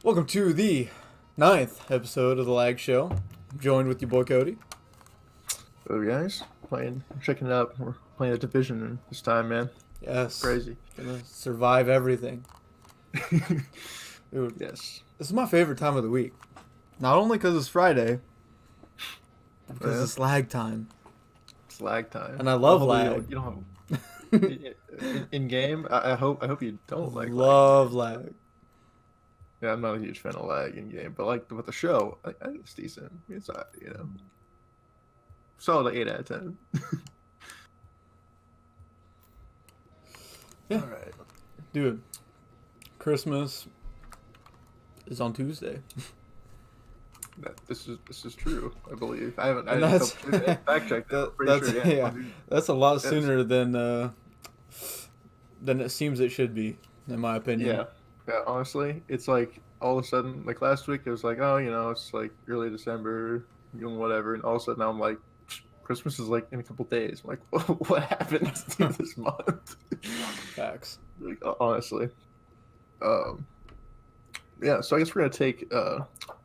Welcome to the ninth episode of the Lag Show. I'm joined with your boy Cody. Hello guys, checking it out. We're playing a division this time, man. Yes. Crazy. Gonna survive everything. Dude, Yes. this is my favorite time of the week. Not only because it's Friday, but because it's lag time. It's lag time. And I love Hopefully lag. You don't in game. I hope you don't like lag. Love lag. Yeah, I'm not a huge fan of lag in game, but like with the show, I think it's decent. It's solid 8 out of 10. Yeah. All right. Dude, Christmas is on Tuesday. This is true. I believe. I haven't. And I that's fact checked that. that's Pretty sure. Yeah. that's a lot sooner than it seems it should be, in my opinion. Yeah. Yeah, honestly, it's like all of a sudden, like last week, it was like, oh, it's like early December, whatever, and all of a sudden now I'm like, Christmas is like in a couple days. I'm like, what happened this month? Facts. Like, honestly, yeah. So I guess we're gonna take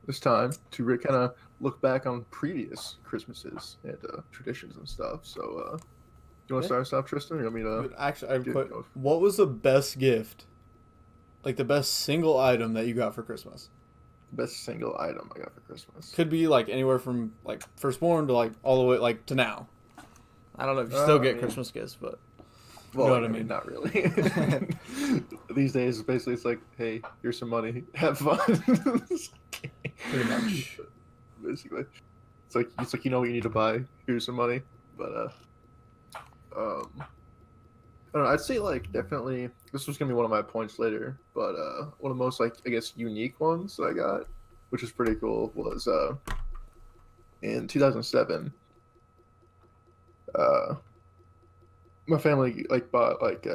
this time to kind of look back on previous Christmases and traditions and stuff. So, you want to start us off, Tristan? Or you want me to? Dude, actually, what was the best gift? Like the best single item that you got for Christmas? Best single item I got for Christmas. Could be like anywhere from like firstborn to like all the way like to now. I don't know if you still get Christmas gifts, but well, you know what I mean. Not really. These days, basically, it's like, hey, here's some money, have fun. Pretty much. Basically, it's like you know what you need to buy. Here's some money, but I don't know. I'd say like definitely this was gonna be one of my points later, but one of the most like I guess unique ones that I got, which is pretty cool, was in 2007. My family like bought like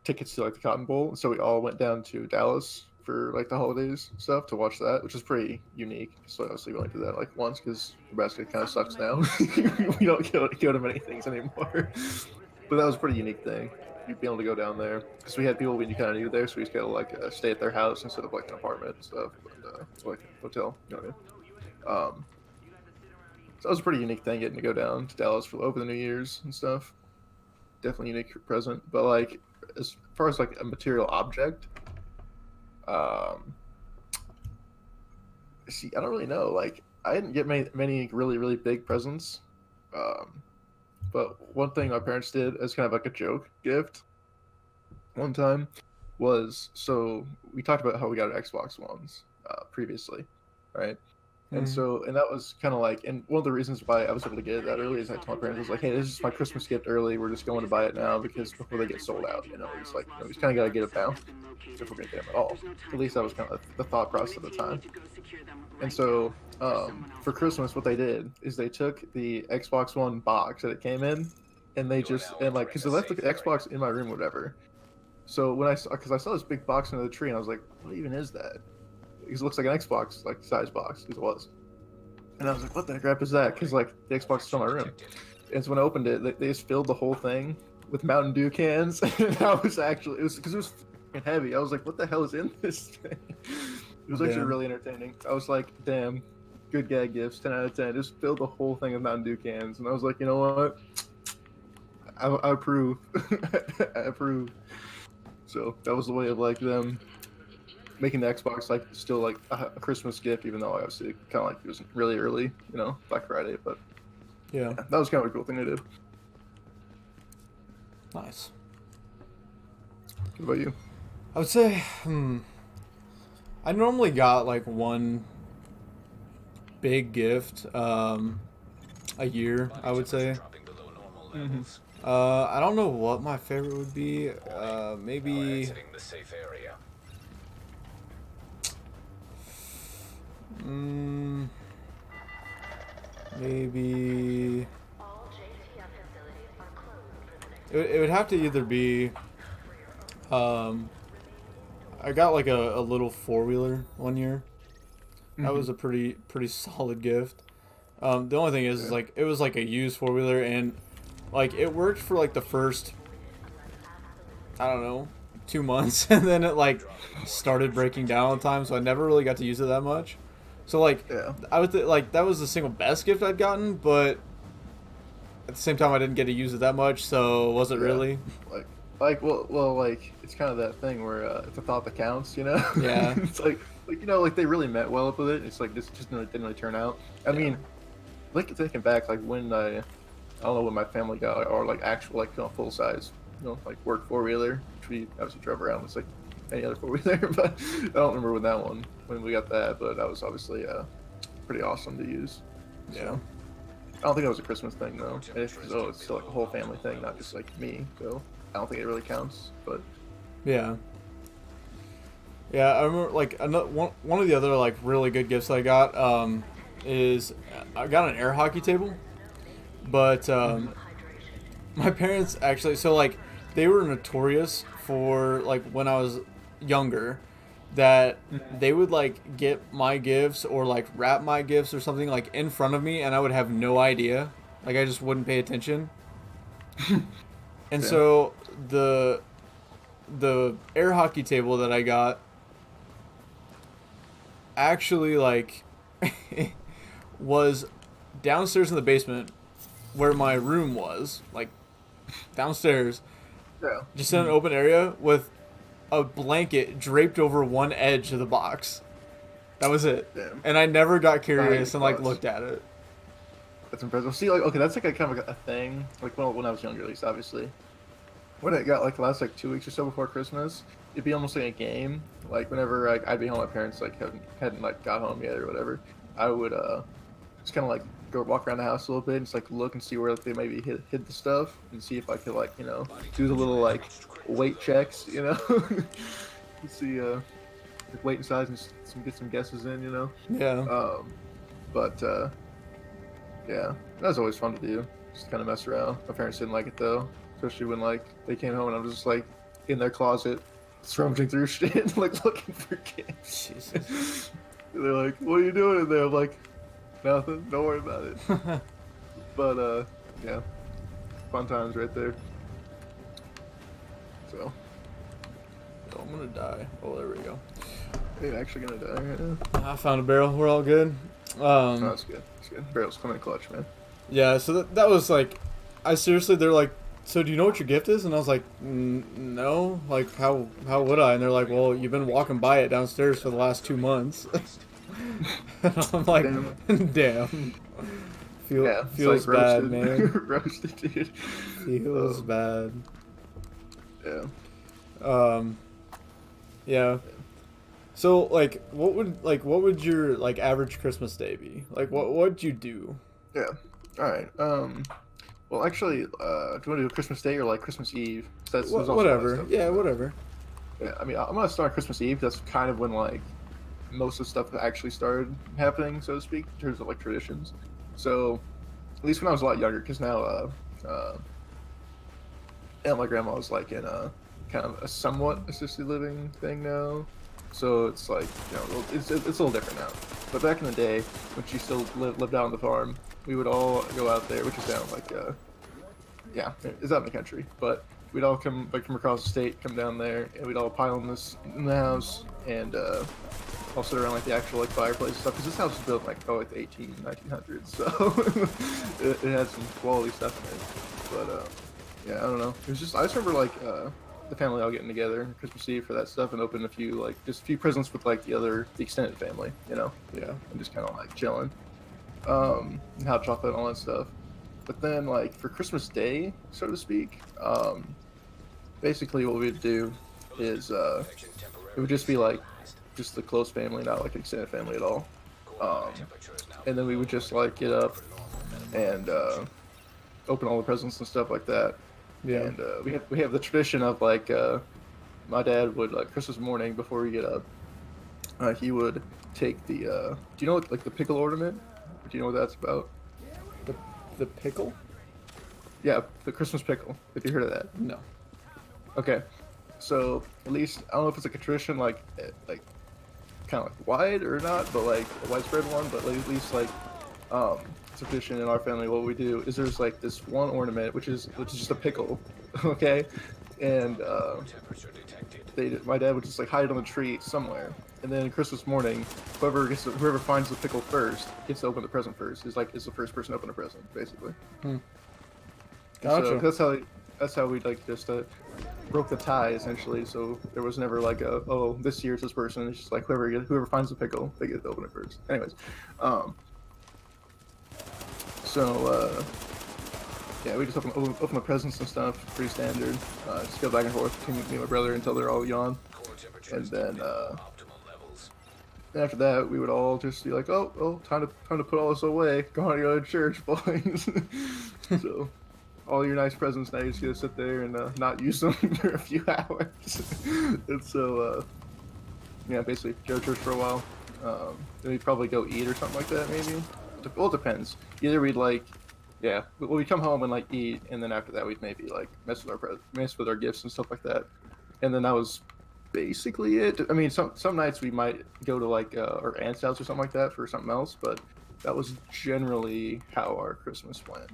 tickets to like the Cotton Bowl, so we all went down to Dallas for like the holidays and stuff to watch that, which is pretty unique. So obviously we only did that like once because Nebraska kind of sucks now. We don't go to many things anymore. But that was a pretty unique thing. You'd be able to go down there because we had people we kind of knew there, so we just gotta like stay at their house instead of like an apartment and stuff, but, like a hotel. You know what I mean? So that was a pretty unique thing getting to go down to Dallas for over the New Year's and stuff. Definitely unique present, but like as far as like a material object, see, I don't really know. Like I didn't get many really big presents. But one thing my parents did as kind of like a joke gift one time was, so we talked about how we got our Xbox Ones previously, right? And that was kind of like, and one of the reasons why I was able to get it that early is I told my parents, I was like, hey, this is my Christmas gift early. We're just going to buy it now because before they get sold out, it's like, we just kind of got to get it now if we're going to get them at all. At least that was kind of the thought process at the time. And so for Christmas, what they did is they took the Xbox One box that it came in, and they just because they left the Xbox in my room, or whatever. So when I saw this big box under the tree, and I was like, what even is that? Because it looks like an Xbox like size box, because it was. And I was like, what the crap is that? Because like the Xbox is in my room. And so when I opened it, they just filled the whole thing with Mountain Dew cans, and I was actually because it was heavy. I was like, what the hell is in this thing? It was actually really entertaining. I was like, damn, good gag gifts, 10 out of 10. Just filled the whole thing of Mountain Dew cans. And I was like, you know what? I approve. I approve. So that was the way of like them making the Xbox like still like a Christmas gift, even though obviously kind of like it was really early, Black Friday. But yeah, that was kind of a cool thing to do. Nice. What about you? I would say, I normally got like one big gift a year, I would say. I don't know what my favorite would be. Maybe maybe it would have to either be I got like a little four-wheeler one year. That was a pretty solid gift. The only thing is like it was like a used four-wheeler, and like it worked for like the first, I don't know, 2 months, and then it like started breaking down all the time, so I never really got to use it that much. So like, Yeah. I would like that was the single best gift I'd gotten, but at the same time I didn't get to use it that much, so was it Yeah. really? Well, like it's kind of that thing where it's a thought that counts, you know? Yeah. It's like you know, like they really meant well with it. It's like this just didn't really turn out. I Yeah. mean, like thinking back, like when I don't know when my family got or like actual like full size, like work 4-wheeler, which we obviously drove around. It's like any other 4-wheeler, but I don't remember when we got that, but that was obviously pretty awesome to use. Yeah. I don't think it was a Christmas thing though. It's still like a whole family thing, not just like me. So I don't think it really counts. But Yeah. Yeah, I remember like one of the other like really good gifts I got is I got an air hockey table, but my parents actually so like they were notorious for like when I was younger that they would like get my gifts or like wrap my gifts or something like in front of me and I would have no idea, like I just wouldn't pay attention. And Yeah. so the air hockey table that I got actually like was downstairs in the basement where my room was, like downstairs, yeah, just in an open area with a blanket draped over one edge of the box. That was it. damn, And I never got curious Nice and like thoughts. looked at it. that's impressive. See, like okay, that's like a kind of like a thing. Like when I was younger, at least obviously. When it got like the last like 2 weeks or so before Christmas, it'd be almost like a game. Like whenever like I'd be home, my parents like hadn't like got home yet or whatever. I would just kind of like go walk around the house a little bit and just like look and see where like, they maybe hid the stuff and see if I could like do the little like weight checks, see like weight and size and get some guesses in, Yeah. But yeah, that was always fun to do. Just kind of mess around. My parents didn't like it though, especially when like they came home and I was just like in their closet, rummaging through shit, like looking for gifts. Jesus. They're like, "What are you doing in there?" I'm like, "Nothing. Don't worry about it." But yeah, fun times right there. So, Oh, I'm gonna die. Oh, there we go. you're actually gonna die right now. I found a barrel. We're all good. Oh, that's good. That's good. Barrels coming in clutch, man. Yeah, so that was like, I seriously, they're like, so do you know what your gift is? And I was like, no, like how would I? And they're like, well, you've been walking by it downstairs for the last 2 months. And I'm like, damn. Yeah, it's Feels like bad, roasted. man. Roasted, dude. Feels Oh. bad. Yeah. Yeah. So like, what would your like average Christmas day be? Like, what'd you do? Yeah. All right. Well, actually, do you want to do Christmas Day or like Christmas Eve? There's also a lot of Whatever. stuff. Yeah, whatever. Yeah. I mean, I'm gonna start Christmas Eve. That's kind of when like most of the stuff actually started happening, so to speak, in terms of like traditions. So, at least when I was a lot younger, because now, yeah, my grandma was like in a kind of a somewhat assisted living thing now. So it's like, it's a little different now. But back in the day, when she still lived out on the farm, we would all go out there, which is down like, yeah, it's out in the country. But we'd all come like from across the state, come down there, and we'd all pile in the house, and all sit around like the actual like fireplace and stuff. Because this house was built like like the 1900s, so it had some quality stuff in it. But yeah, I don't know. It was just I just remember like the family all getting together Christmas Eve for that stuff and opening just a few presents with like the extended family, Yeah. and just kind of like chilling, and hot chocolate and all that stuff. But then like for Christmas Day, so to speak, basically what we'd do is it would just be like just the close family, not like extended family at all. And then we would just like get up and open all the presents and stuff like that. Yeah. And we have the tradition of like my dad would like Christmas morning before we get up, he would take the do you know like the pickle ornament? Do you know what that's about? The pickle? Yeah, the Christmas pickle. Have you heard of that? No. Okay, so at least I don't know if it's like a tradition like kind of like wide or not, but like a widespread one. But like, at least like it's a tradition in our family. What we do is there's like this one ornament which is just a pickle, okay, and my dad would just like hide it on the tree somewhere, and then Christmas morning, whoever finds the pickle first gets to open the present first. Is the first person to open a present, basically. Gotcha. So that's how we like just broke the tie essentially. So there was never like this year it's this person. It's just like whoever finds the pickle, they get to open it first. Anyways, yeah, we just open the presents and stuff. Pretty standard. Just go back and forth between me and my brother until they're all yawn. And then after that, we would all just be like, oh, time to put all this away. Go to church, boys. So all your nice presents now, you just gotta sit there and not use them for a few hours. And so, yeah, basically go to church for a while. Then we'd probably go eat or something like that, maybe. Well, it depends. Either we'd like. Yeah, we'd come home and like eat, and then after that we'd maybe like mess with our gifts and stuff like that, and then that was basically it. I mean, some nights we might go to like our aunt's house or something like that for something else, but that was generally how our Christmas went,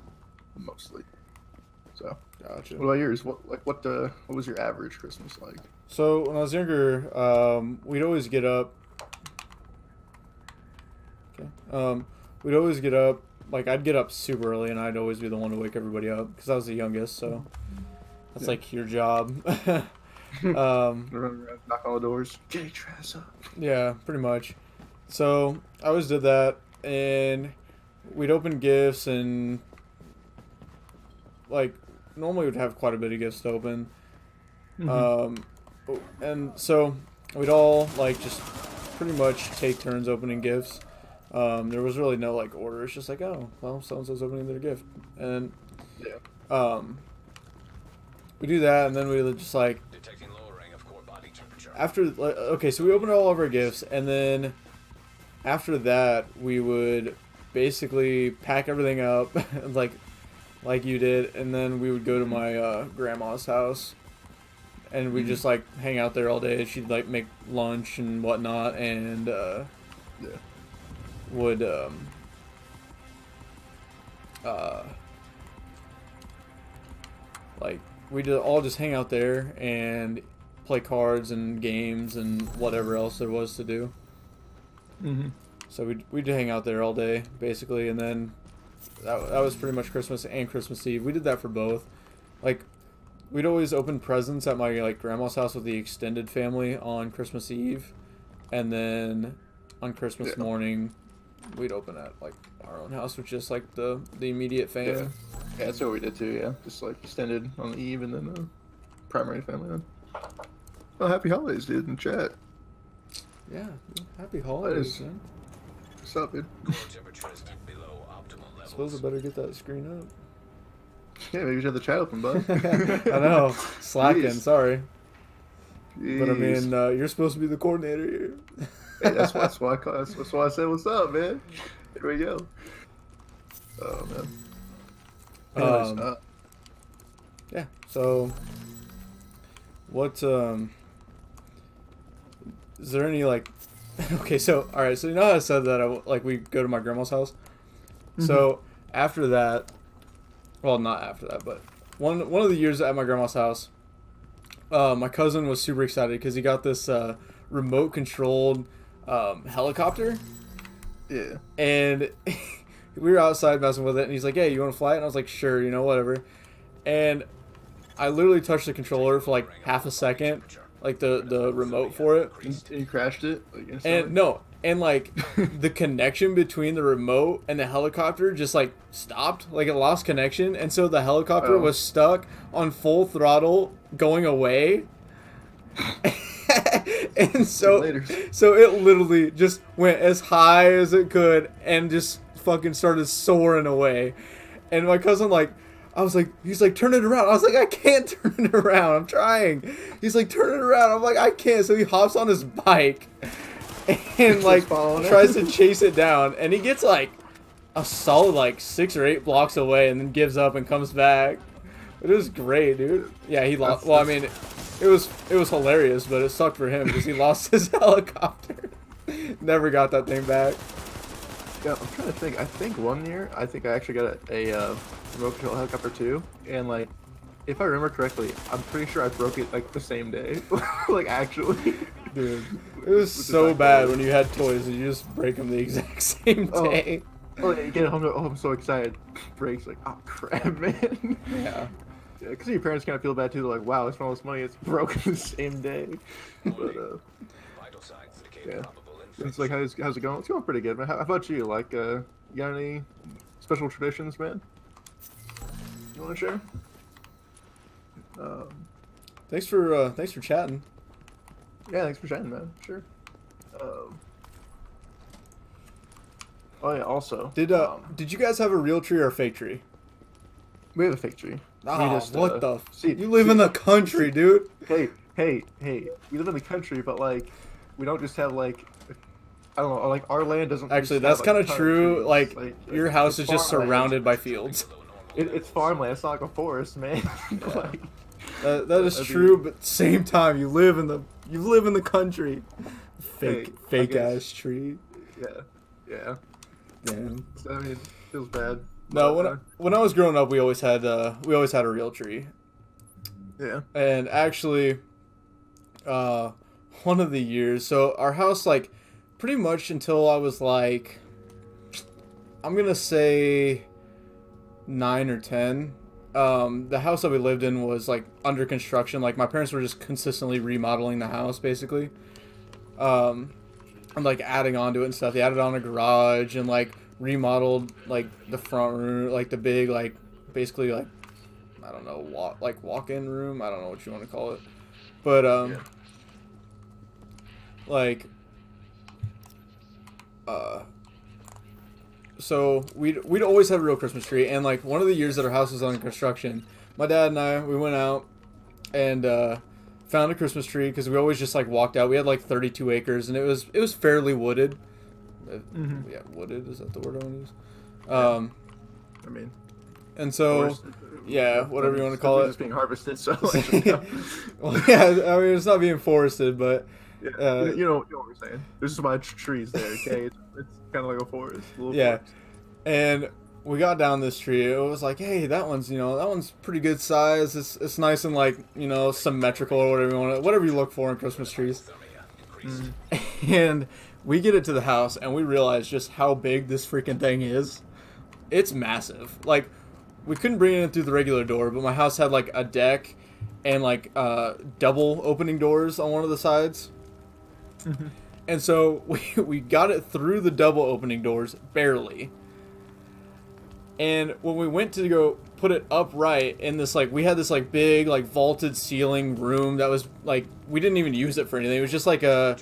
mostly. So, Gotcha. What about yours? What was your average Christmas like? So when I was younger, we'd always get up. Okay. We'd always get up. Like, I'd get up super early, and I'd always be the one to wake everybody up, because I was the youngest, so that's, like, your job. Knock on the doors. Get your ass up. Yeah, pretty much. So, I always did that, and we'd open gifts, and, like, normally we'd have quite a bit of gifts to open. And so, we'd all, like, just pretty much take turns opening gifts. There was really no like order. It's just like, oh, well, so-and-so's opening their gift, and we do that, and then we would just like detecting lowering of core body temperature. after okay, so we opened all of our gifts, and then after that we would basically pack everything up like you did, and then we would go to my grandma's house, and we'd just like hang out there all day. She'd like make lunch and whatnot, and would like we'd all just hang out there and play cards and games and whatever else there was to do. So we'd hang out there all day basically, and then that was pretty much Christmas and Christmas Eve. We did that for both. Like, we'd always open presents at my like grandma's house with the extended family on Christmas Eve, and then on Christmas morning we'd open at like our own house with just like the immediate family. Yeah, that's what we did too. Yeah, just like extended on the eve, and then primary family. Then. Oh, happy holidays, dude! In chat. Yeah, happy holidays, man. What's up, dude? Core temperature is below optimal levels. Suppose I better get that screen up. Yeah, maybe you should have the chat open, bud. I know, slacking. Jeez. Sorry, Jeez. but I mean, you're supposed to be the coordinator here. Hey, that's why I said what's up, man. Here we go. Oh man. Anyways, Yeah. So, what? Is there any like? Okay, so all right. So you know how I said that we go to my grandma's house. So after that, well, not after that, but one of the years at my grandma's house, my cousin was super excited because he got this remote controlled helicopter. Yeah. And we were outside messing with it, and he's like, hey, you want to fly it? And I was like, sure, whatever. And I literally touched the controller for like half a second, like the remote for it. And you crashed it? Like, And no, and like the connection between the remote and the helicopter just like stopped, like it lost connection, and so the helicopter was stuck on full throttle going away. And so it literally just went as high as it could and just fucking started soaring away. And my cousin he's like, turn it around. I was like, I can't turn it around. I'm trying. He's like, turn it around. I'm like, I can't. So he hops on his bike and like tries to chase it down, and he gets like a solid like 6 or 8 blocks away, and then gives up and comes back. It was great, dude. Yeah, he lost. Well, I mean, it was hilarious, but it sucked for him because he lost his helicopter. Never got that thing back. Yeah, I'm trying to think. I think one year, I actually got a remote control helicopter too, and like if I remember correctly, I'm pretty sure I broke it like the same day. Like actually. Dude, it was Which is so not bad cool. when you had toys and you just break them the exact same Oh. day. Oh yeah, you get home. Oh, I'm so excited. Breaks like, oh crap, man. Yeah. Yeah, because your parents kind of feel bad too. They're like, wow, I spent all this money. It's broken the same day. But Vital signs indicate yeah. probable It's like, how's it going? It's going pretty good, man. How about you? Like, you got any special traditions, man? You want to share? Thanks for chatting. Yeah, thanks for chatting, man. Sure. Oh yeah. Also, Did you guys have a real tree or a fake tree? we have a fake tree. Oh, We just, what the? see, You live in the country, dude. Hey. We live in the country, but like, we don't just have like, I don't know, like our land doesn't. Actually, just have, that's like, kind a of ton true. trees. Like, your house is it's just farmland. surrounded by fields. It's farmland. It's not like a forest, man. Like, That is I mean- true, but at the same time, you live in the country. Fake Hey, I fake guess. ass tree. yeah. Damn. I mean, feels bad. No, but, when I was growing up, we always had a real tree. yeah. And actually, one of the years, so our house, like, pretty much until I was like, I'm gonna say 9 or 10. The house that we lived in was like under construction. Like, my parents were just consistently remodeling the house, basically, and like adding onto it and stuff. They added on a garage and like remodeled like the front room, like the big, like, basically, like, I don't know, walk-in room. I don't know what you want to call it, but Yeah. like, so we'd always had a real Christmas tree, and like one of the years that our house was under construction, my dad and I, we went out and found a Christmas tree because we always just like walked out. We had like 32 acres, and it was fairly wooded. Yeah, wooded, is that the word I want to use? I mean, And so, forest- yeah, whatever you want to it's call definitely it. just being harvested. So, like, you know, Well, yeah, I mean, it's not being forested, but yeah, you know what we're saying. There's just a bunch of trees there. Okay, it's kind of like a forest. A little yeah. forest. And we got down this tree. It was like, hey, that one's pretty good size. It's nice and, like, symmetrical, or whatever you look for in Christmas trees. And we get it to the house, and we realize just how big this freaking thing is. It's massive. Like, we couldn't bring it in through the regular door, but my house had like a deck and like double opening doors on one of the sides. And so we got it through the double opening doors, barely. And when we went to go put it upright in this, like, we had this like big like vaulted ceiling room that was like, we didn't even use it for anything. It was just like it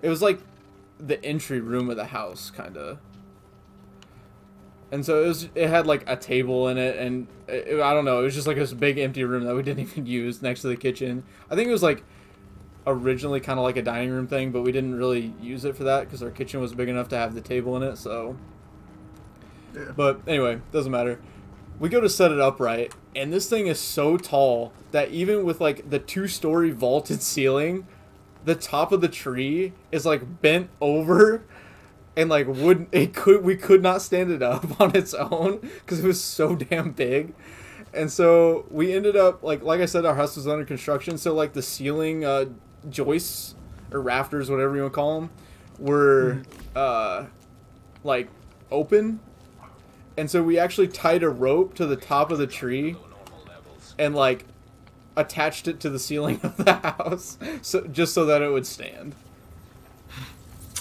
was like the entry room of the house, kind of. And so it had like a table in it, and I don't know, it was just like this big empty room that we didn't even use next to the kitchen. I think it was like originally kind of like a dining room thing, but we didn't really use it for that because our kitchen was big enough to have the table in it. So, Yeah. but anyway, doesn't matter. We go to set it upright, and this thing is so tall that even with like the 2-story vaulted ceiling, the top of the tree is like bent over. And like we could not stand it up on its own because it was so damn big. And so we ended up like I said, our house was under construction, so like the ceiling joists or rafters, whatever you want to call them, were like open. And so we actually tied a rope to the top of the tree and like attached it to the ceiling of the house, just so that it would stand.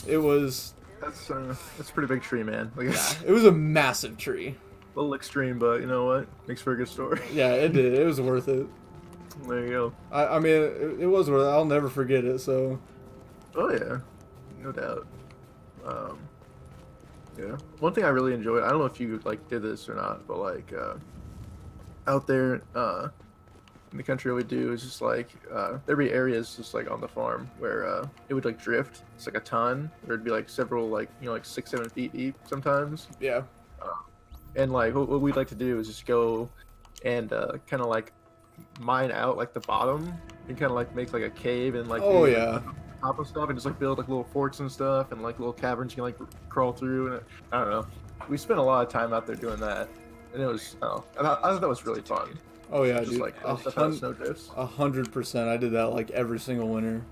It was That's a pretty big tree, man. Like, it's it was a massive tree. a little extreme, but you know what? Makes for a good story. Yeah, it did. It was worth it. There you go. I mean, it was worth it. I'll never forget it. So, Oh yeah, no doubt. Yeah. One thing I really enjoyed. I don't know if you like did this or not, but like out there in the country, what we do is just like there'd be areas just like on the farm where it would like drift. It's like a ton. There'd be like several like like 6-7 feet deep sometimes. yeah. And like what we'd like to do is just go and kind of like mine out like the bottom and kind of like make like a cave and like Oh, the, yeah. top of stuff and just like build like little forts and stuff and like little caverns you can like crawl through and I don't know. We spent a lot of time out there doing that and it was I thought that was really fun. Oh yeah, Just dude. like stuff out of snow drifts. 100%. I did that like every single winter.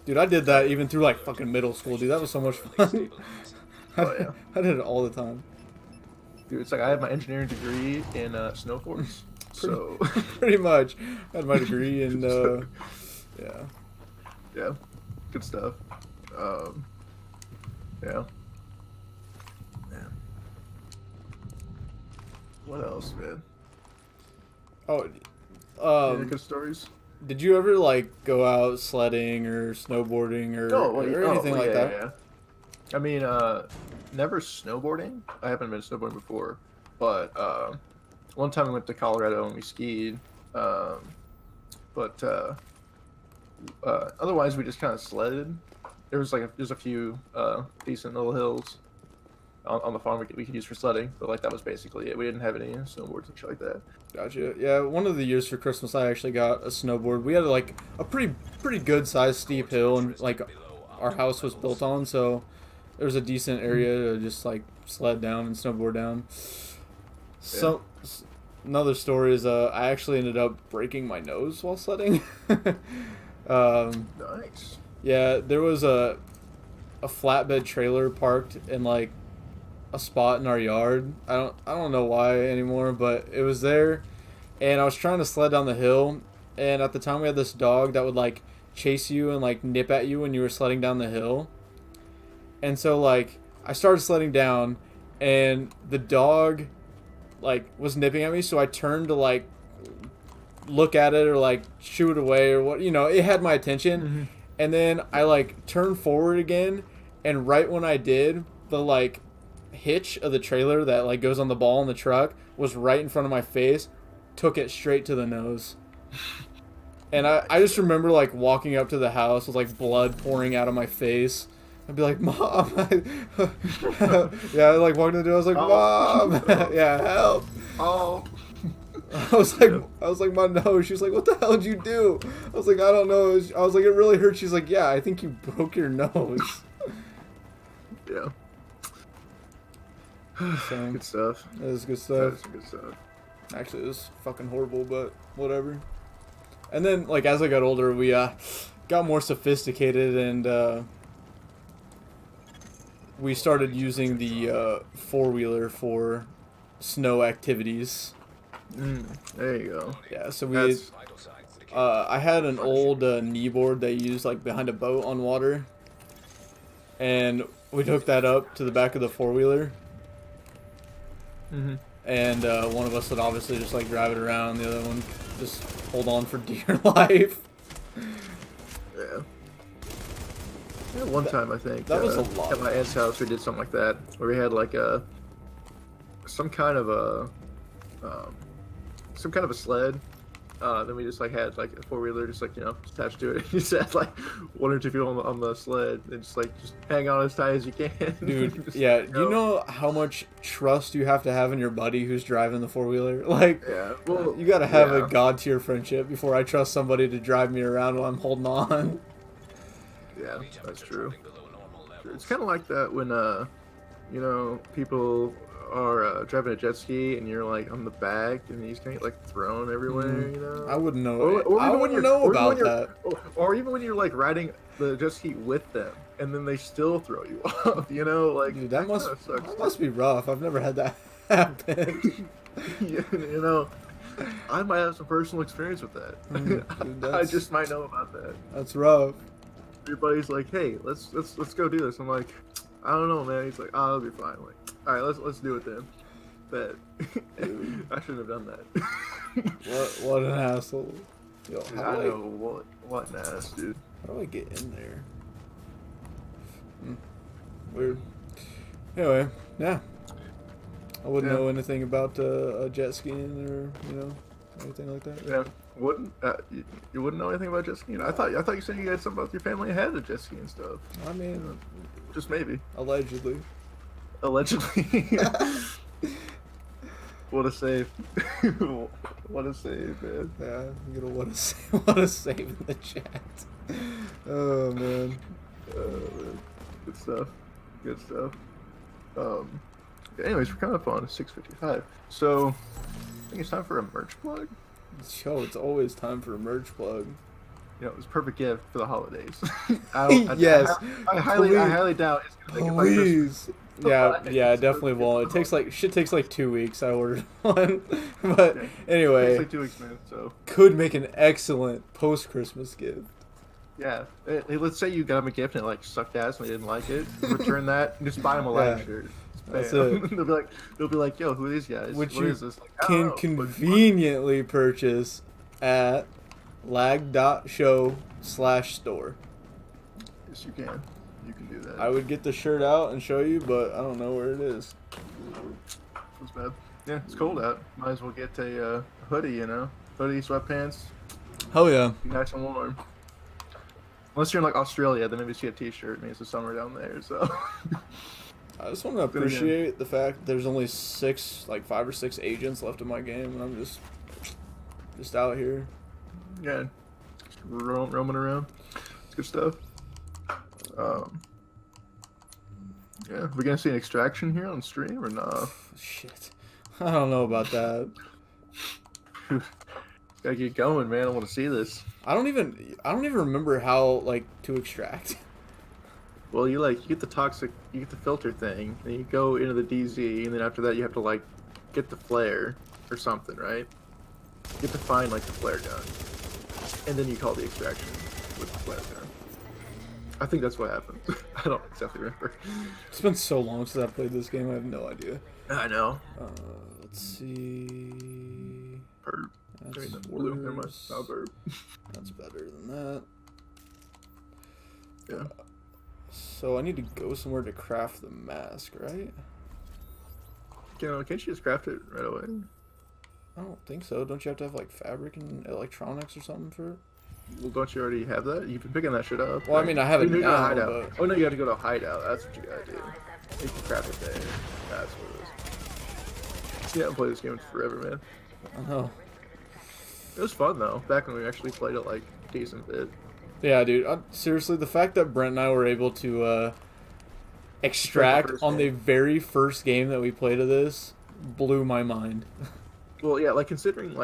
Dude, I did that even through like fucking middle school, dude. That was so much fun. Oh yeah. I did it all the time. Dude, it's like I have my engineering degree in snow forts. So Pretty much. I had my degree and yeah. yeah, good stuff. Yeah. Yeah. What else, man? Oh, Any good stories? did you ever like go out sledding or snowboarding or anything like that? Yeah. I mean, never snowboarding. I haven't been snowboarding before, but one time we went to Colorado and we skied. But otherwise, we just kind of sledded. There's a few decent little hills on the farm we could use for sledding, but like that was basically it. We didn't have any snowboards and shit like that. Gotcha. Yeah, one of the years for Christmas, I actually got a snowboard. We had like a pretty good sized steep hill, and like our house was built on, so there was a decent area to just like sled down and snowboard down. So another story is I actually ended up breaking my nose while sledding. Nice. Yeah, there was a flatbed trailer parked in like a spot in our yard. I don't know why anymore, but it was there, and I was trying to sled down the hill, and at the time we had this dog that would like chase you and like nip at you when you were sledding down the hill. And so like I started sledding down, and the dog like was nipping at me, so I turned to like look at it or like shoo it away or what, it had my attention. Mm-hmm. And then I like turned forward again, and right when I did, the like hitch of the trailer that like goes on the ball in the truck was right in front of my face, took it straight to the nose. And I just remember like walking up to the house with like blood pouring out of my face. I'd be like, Mom. Yeah, I like walked in the door, I was like, Mom. Yeah, help. Oh. I was like, my nose. She was like, what the hell did you do? I was like, I don't know. I was like, it really hurt. She's like, yeah, I think you broke your nose. Yeah. So, Good stuff. that was good stuff. That's good stuff. Actually, it was fucking horrible, but whatever. And then, like, as I got older, we got more sophisticated, and we started using the four-wheeler for snow activities. There you go. Yeah, so That's- I had an old knee board they used like behind a boat on water, and we'd hook that up to the back of the four-wheeler, and one of us would obviously just like drive it around, the other one just hold on for dear life. Yeah. Yeah, one time I think that was a lot. at my aunt's house we did something like that where we had like some kind of a sled. Then we just like had like a four-wheeler just like attached to it. You just had like one or two people on the sled and just hang on as tight as you can. Dude, Just yeah. go. Do you know how much trust you have to have in your buddy who's driving the four-wheeler? Like, Yeah. Well, you gotta have yeah. a god-tier friendship before I trust somebody to drive me around while I'm holding on. Yeah, that's true. It's kind of like that when people are driving a jet ski and you're like on the back and you just kind of get like thrown everywhere. I wouldn't know. I Or even when wouldn't you're- know or even about when you're- that. Or even when you're like riding the jet ski with them and then they still throw you off. Like Dude, that must kinda sucks. that must be rough. I've never had that happen. Yeah, I might have some personal experience with that. Dude, I that's- just might know about that. That's rough. Everybody's like, "Hey, let's go do this." I'm like, "I don't know, man." He's like, "Oh, it'll be fine." I'm like, all right, let's do it then. But I shouldn't have done that. What an asshole. Yo, Dude, I know what an ass, dude. How do I get in there? Weird. Anyway, yeah. I wouldn't Yeah. know anything about jet skiing or anything like that. Yeah, wouldn't you wouldn't know anything about jet skiing? I thought you said you had something about your family had a jet ski and stuff. I mean, Just maybe, allegedly. allegedly. What a save! What a save, man. Yeah, you know what a save in the chat. Oh man. Man. Good stuff. Good stuff. Anyways, we're kind of on 6:55, so I think it's time for a merch plug. Yo, it's always time for a merch plug. You know, it was a perfect gift for the holidays. Yes, I highly doubt it's gonna make it by Christmas. please. Yeah, it definitely won't. It takes like 2 weeks. I ordered one, but Okay. anyway, It's like 2 weeks, man. So could make an excellent post-Christmas gift. yeah, hey, let's say you got them a gift and it like sucked ass and they didn't like it. Return that and just buy them a lag Yeah. shirt. Just That's bam. it. they'll be like, yo, who are these guys? Which What you is this? Like, I don't Can know, but- conveniently purchase at lag.show/store. Yes, you can. You can do that. I would get the shirt out and show you, but I don't know where it is. That's bad. Yeah, it's cold out. Might as well get a hoodie, you know? Hoodie, sweatpants, Hell yeah. be nice and warm. Unless you're in like Australia, then maybe see a t-shirt. I mean, it's the summer down there, so. I just want to Then again- appreciate the fact there's only 5 or 6 agents left in my game, and I'm just out here. Yeah, just roaming around. It's good stuff. Yeah, we gonna see an extraction here on stream or nah? Shit. I don't know about that. Gotta get going, man. I want to see this. I don't even remember how to extract. Well, you get you get the filter thing, and you go into the DZ, and then after that you have to get the flare or something, right? You have to find the flare gun, and then you call the extraction with the flare gun. I think that's what happened. I don't exactly remember. It's been so long since I played this game. I have no idea. I know. Let's see. Burp. I That's mean, the blue. Never mind. worse. Not burp. That's better than that. Yeah. So I need to go somewhere to craft the mask, right? Can't you just craft it right away? I don't think so. Don't you have to have fabric and electronics or something for it? Well, don't you already have that? You've been picking that shit up. Well, I mean, I have it You go to now, hideout. but- Oh no, you got to go to a hideout. That's what you gotta do. You can craft it there. That's what it is. Yeah, I haven't played this game in forever, man. I know. It was fun though. Back when we actually played it decent bit. Yeah, dude. Seriously, the fact that Brent and I were able to extract first on the game. very first game that we played of this blew my mind. Well, yeah, considering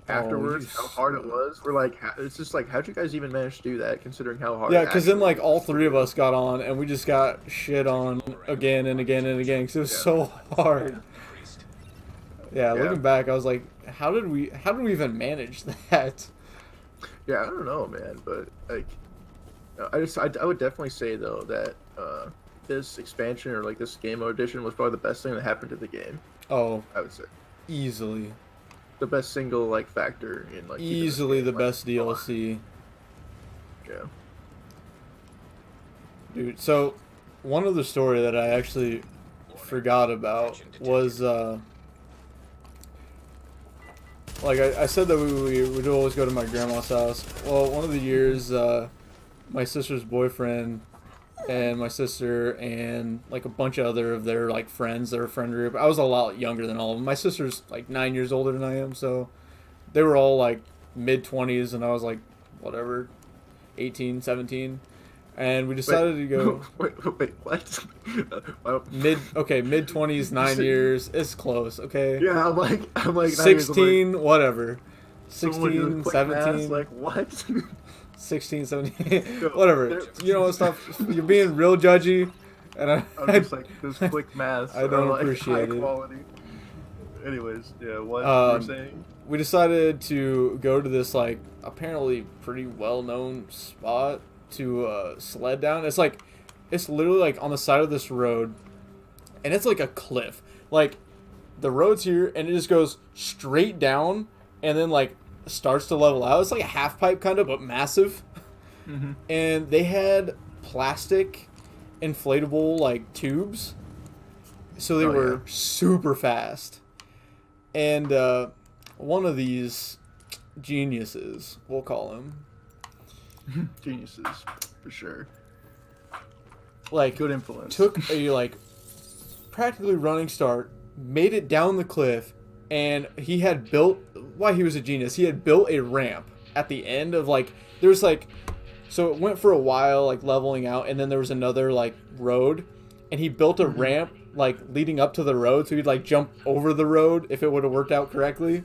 afterwards you how hard it was, we're it's just how'd you guys even manage to do that? Considering how hard. Yeah, it because then actually all was? 3 of us got on and we just got shit on again and again and again because it was Yeah. so hard. Yeah, Yeah. looking back, I was like, how did we even manage that? Yeah, I don't know, man, but I would definitely say though that this expansion or this game mode edition was probably the best thing that happened to the game. Oh, I would say easily, the best single factor in keeping easily this the game, best fun. DLC, Yeah. dude. So, one other story that I actually forgot about was I said that we would always go to my grandma's house. Well, one of the years, my sister's boyfriend and my sister and a bunch of other of their friends, their friend group. I was a lot younger than all of them. My sister's 9 years older than I am, so they were all mid-20s and I was whatever, 18, 17. And we decided to go Wait, what? Well, mid-20s, 9 years. It's close, okay? yeah, I'm like 9 years old, 16, whatever. someone doing 16, quick 17. maths, what? 16, 17, Go. whatever. There- You know what, stuff. You're being real judgy, and I'm just those quick maths. I don't are, appreciate high it. quality. Anyways, yeah, what you Um, were saying? we decided to go to this apparently pretty well-known spot to sled down. It's literally on the side of this road, and it's a cliff. The road's here, and it just goes straight down, and then starts to level out. It's like a half pipe kind of, but massive. Mm-hmm. And they had plastic inflatable tubes, so they Oh, were yeah. super fast. And one of these geniuses, we'll call him, Geniuses, for sure. like Good influence. took a like practically running start, made it down the cliff, and he had built, why he was a genius, he had built a ramp at the end of like, there's like, so it went for a while like leveling out, and then there was another like road, and he built a ramp like leading up to the road, so he'd like jump over the road if it would have worked out correctly.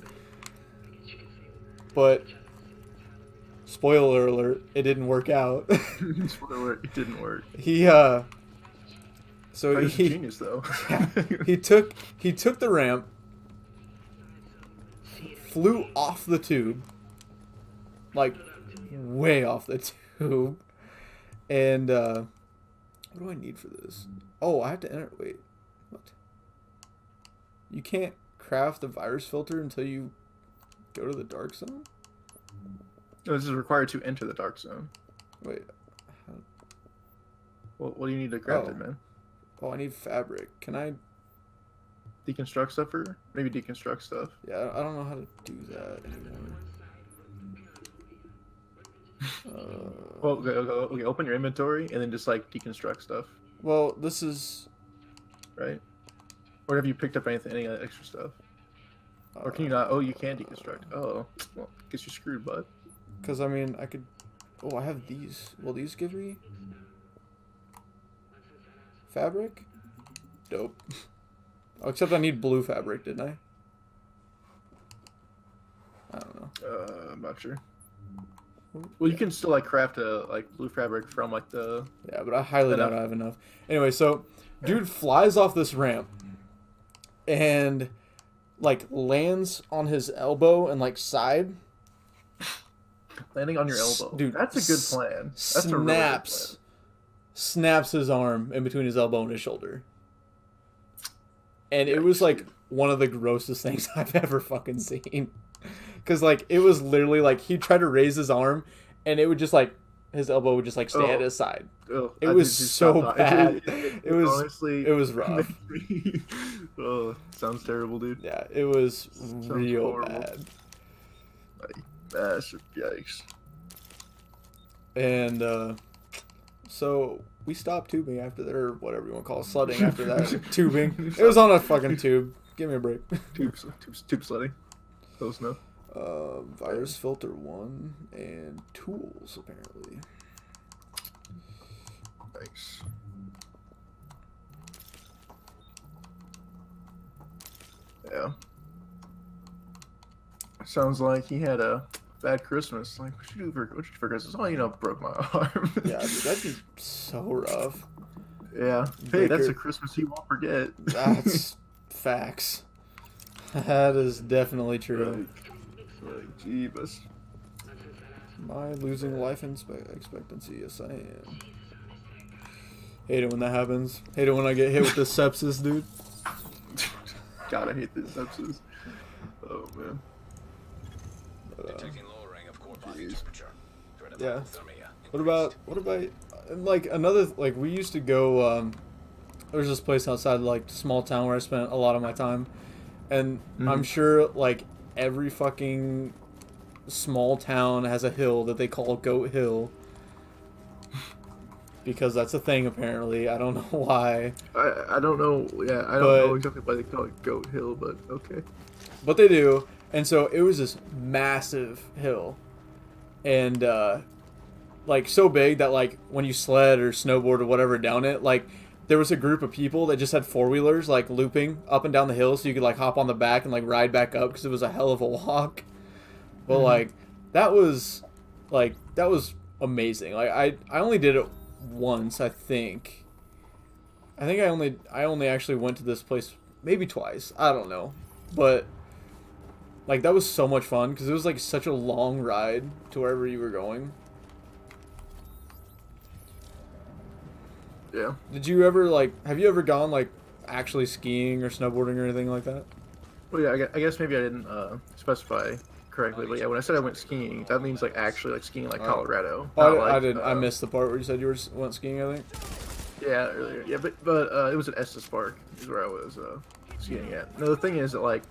but spoiler alert, it didn't work out. Spoiler, it didn't work. He so He's a he genius though. he took the ramp, flew off the tube, like way off the tube, and what do I need for this? Oh, I have to enter. Wait, what? You can't craft the virus filter until you go to the dark zone? No, this is required to enter the dark zone. Wait. Well, what do you need to craft Oh. it, man? Oh, I need fabric. Can I? Deconstruct stuff or maybe deconstruct stuff. Yeah, I don't know how to do that anymore. Well, okay, open your inventory and then just like deconstruct stuff, Well, this is. right? Or have you picked up any extra stuff? Or can you not? Oh, you can deconstruct. Oh, well, guess you're screwed, bud. Because I mean, I could. Oh, I have these. Will these give me fabric? Dope. Oh, except I need blue fabric, didn't I? I don't know. I'm not sure. Well, you can still like craft a like blue fabric from like the. Yeah, but I highly doubt I have enough. Anyway, so dude flies off this ramp and like lands on his elbow and like side. Landing on your elbow, Dude, That's a good plan. That's a really good Snaps. Snaps his arm in between his elbow and his shoulder. And it was like one of the grossest things I've ever fucking seen. Because like it was literally like he tried to raise his arm and it would just like his elbow would just like stay at his side. Oh, It was so bad. It was honestly, it was rough. Oh, sounds terrible, dude. Yeah, it was real horrible. bad. Like, massive yikes. And so we stopped tubing after that, or whatever you want to call it, sledding after that. Tubing. It was on a fucking tube. Give me a break. Tube sledding. Close enough. Virus filter 1 and tools apparently. Thanks. Yeah. Sounds like he had a bad Christmas. Like, what'd you do for Christmas? Oh, broke my arm. Yeah, dude, that'd be so rough. Yeah. Hey, that's Baker- a Christmas he won't forget. That's facts. That is definitely true. Like, jeebus. Am I losing life expectancy? Yes, I am. Hate it when that happens. Hate it when I get hit with the sepsis, dude. God, I hate this sepsis. Oh, man. Detecting lowering of core body Jeez. temperature. Threat of Yeah. hypothermia What about and like another like we used to go there's this place outside like small town where I spent a lot of my time, and I'm sure like every fucking small town has a hill that they call Goat Hill because that's a thing apparently. I don't know why, I don't know. Yeah, I don't know exactly why they call it Goat Hill, but okay. but they do. And so it was this massive hill, and like so big that like when you sled or snowboard or whatever down it, like there was a group of people that just had four-wheelers like looping up and down the hill so you could like hop on the back and like ride back up because it was a hell of a walk. But like that was amazing. Like I only did it once, I think. I only actually went to this place maybe twice. I don't know. But like that was so much fun because it was like such a long ride to wherever you were going. Yeah. Did you ever have you ever gone like actually skiing or snowboarding or anything like that? Well, yeah, I guess maybe I didn't specify correctly, but yeah, when I said I went skiing, that means like actually like skiing like Colorado. Oh, not I like, did. I missed the part where you said you went skiing, I think. Yeah, earlier. Yeah, but it was at Estes Park is where I was skiing at. No, the thing is that like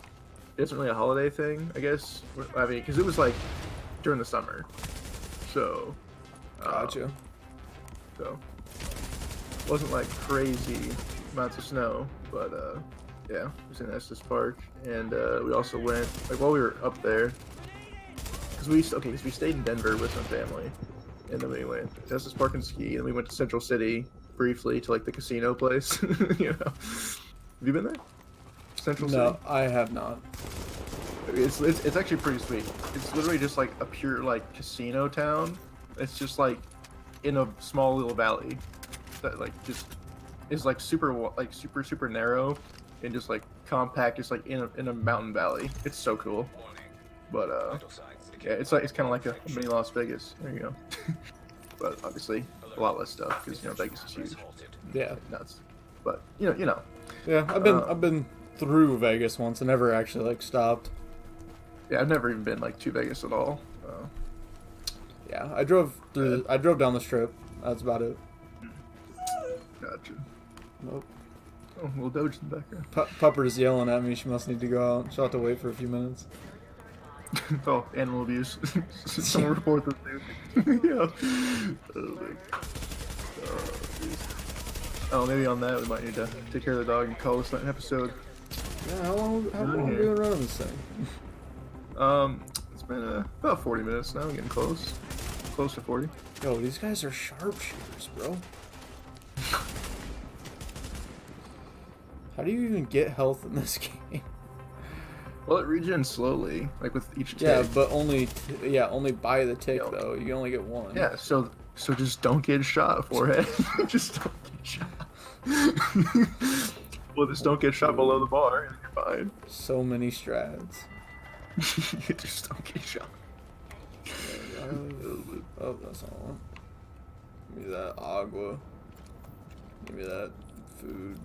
it isn't really a holiday thing, I guess. I mean, because it was like during the summer, so. Gotcha. So wasn't like crazy amounts of snow, but yeah, it was in Estes Park, and we also went like while we were up there, because we stayed in Denver with some family, and then we went to Estes Park and ski, and we went to Central City briefly to like the casino place. You know, have you been there? Central City. No, I have not. It's actually pretty sweet. It's literally just like a pure like casino town. It's just like in a small little valley that like just is like super narrow and just like compact, just like in a mountain valley. It's so cool. But yeah, it's kind of like a mini Las Vegas. There you go. But obviously a lot less stuff because Vegas is huge. Yeah. Like, nuts. But you know. Yeah, I've been through Vegas once and never actually like stopped. Yeah, I've never even been like to Vegas at all. Yeah, I drove down the strip. That's about it. Gotcha. Nope. Oh, little Doge in the background. Pupper's yelling at me. She must need to go out. She'll have to wait for a few minutes. Oh, animal abuse. Someone report this dude. Yeah. Oh, maybe on that we might need to take care of the dog and call this an episode. Yeah, how long have we been running this thing? It's been about 40 minutes now. We're getting close. Close to 40. Yo, these guys are sharpshooters, bro. How do you even get health in this game? Well, it regens slowly, like with each tick. Yeah, but only by the tick Yo. though. You can only get one. Yeah, so just don't get shot, forehead. Just don't get shot. Well, just don't get shot below the bar, and you're fine. So many strats. You just don't get shot. Oh, that's not one. Give me that agua. Give me that food.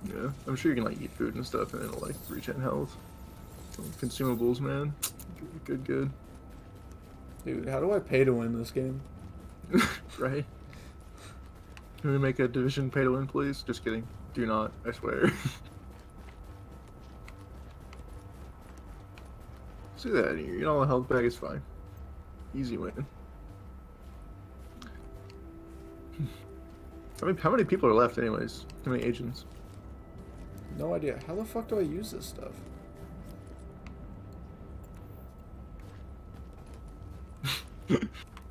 Yeah, I'm sure you can like eat food and stuff, and it'll like regen health. Consumables, man. Good. Dude, how do I pay to win this game? Right? Can we make a division pay to win, please? Just kidding. Do not, I swear. See that? You know, the health bag is fine. Easy win. How many people are left, anyways? How many agents? No idea. How the fuck do I use this stuff?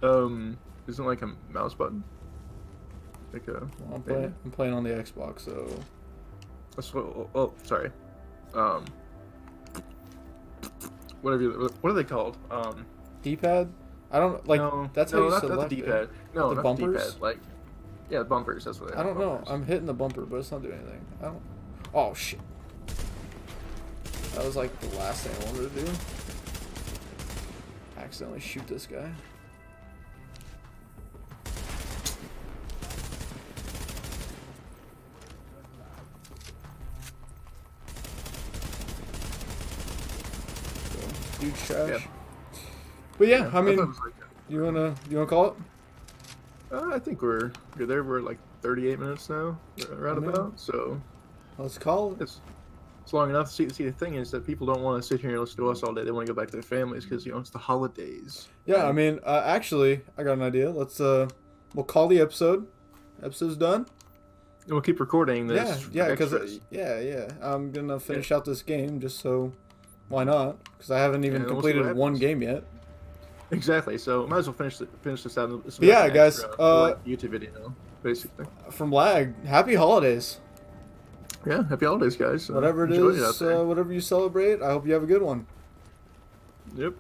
Isn't like a mouse button? Like a. Well, I'm playing on the Xbox, so. That's what. Oh, sorry. Whatever. What are they called? D-pad? I don't like. No, that's no, how you not select the it. D-pad. No, The not bumpers? the D-pad. Like, yeah, the bumpers. That's what they I are. don't know. Bumpers. I'm hitting the bumper, but it's not doing anything. I don't. Oh shit. That was like the last thing I wanted to do. Accidentally shoot this guy. Huge trash. Yeah. But yeah, I mean, thought it was like, you wanna call it? I think we're there. We're like 38 minutes now, around I mean- about. So Let's call it. it's long enough. See, the thing is that people don't want to sit here and listen to us all day. They want to go back to their families because it's the holidays. Yeah, I mean, actually, I got an idea. Let's we'll call the episode. Episode's done. And we'll keep recording this. Yeah, because extras. I'm gonna finish out this game just so. Why not? Because I haven't even Yeah, we'll see what completed one happens. game yet. Exactly. So might as well finish this out. This But yeah, like an guys, extra, like, YouTube video, basically. From Lag, happy holidays. Yeah, happy holidays, guys. Whatever it Enjoy is, out there. whatever you celebrate, I hope you have a good one. Yep.